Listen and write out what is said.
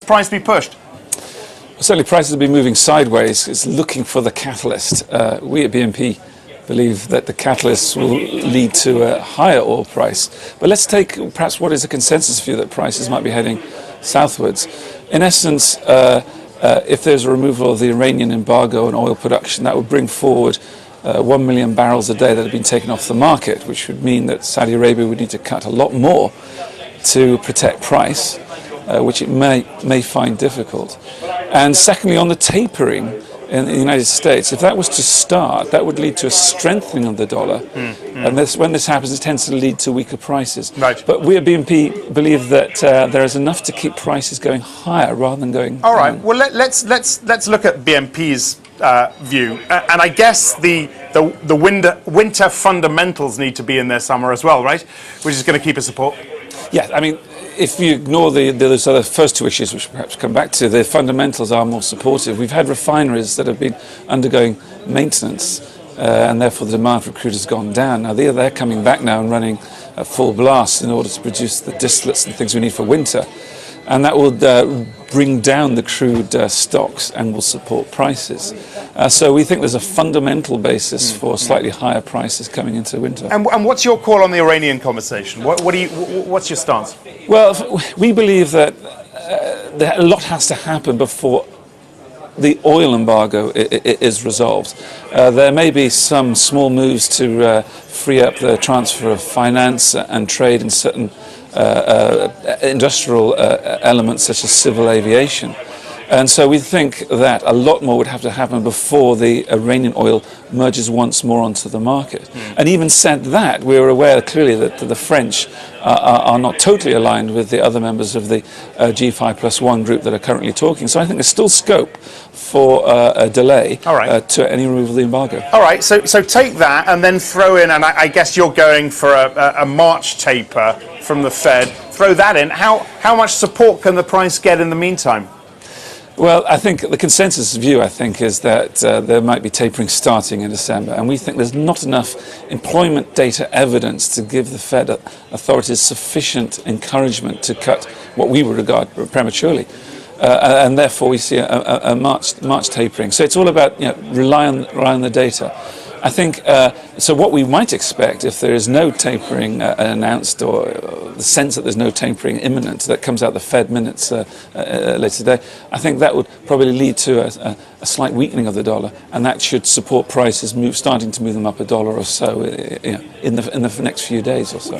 price be pushed? Certainly prices have been moving sideways. It's looking for the catalyst. We at BNP believe that the catalyst will lead to a higher oil price. But let's take perhaps what is a consensus view that prices might be heading southwards. In essence, if there's a removal of the Iranian embargo on oil production, that would bring forward 1 million barrels a day that have been taken off the market, which would mean that Saudi Arabia would need to cut a lot more to protect price, which it may find difficult. And secondly, on the tapering in the United States, if that was to start, that would lead to a strengthening of the dollar. And when this happens, it tends to lead to weaker prices. Right. But we at BNP believe that there is enough to keep prices going higher rather than going All right. down. Well, let's look at BNP's view, and I guess the winter fundamentals need to be in there somewhere as well, right? Which is going to keep a support. Yeah, I mean, if you ignore those other first two issues, which we'll perhaps come back to, the fundamentals are more supportive. We've had refineries that have been undergoing maintenance, and therefore the demand for crude has gone down. Now they're coming back now and running at full blast in order to produce the distillates and things we need for winter. And that will bring down the crude stocks and will support prices. So we think there's a fundamental basis for slightly higher prices coming into winter. And what's your call on the Iranian conversation? What's your stance? Well, we believe that a lot has to happen before the oil embargo is resolved. There may be some small moves to free up the transfer of finance and trade in certain industrial elements such as civil aviation. And so we think that a lot more would have to happen before the Iranian oil merges once more onto the market. And even said that, we are aware clearly that the French are not totally aligned with the other members of the G5+1 group that are currently talking. So I think there's still scope for a delay to any removal of the embargo. All right, so take that and then throw in, and I guess you're going for a March taper from the Fed. Throw that in. How much support can the price get in the meantime? Well, I think the consensus view, is that there might be tapering starting in December, and we think there's not enough employment data evidence to give the Fed authorities sufficient encouragement to cut what we would regard prematurely. And therefore we see a March tapering. So it's all about rely on the data. I think so. What we might expect if there is no tapering announced, or the sense that there's no tapering imminent, that comes out the Fed minutes later today, I think that would probably lead to a slight weakening of the dollar, and that should support prices starting to move them up $1 or so in the next few days or so.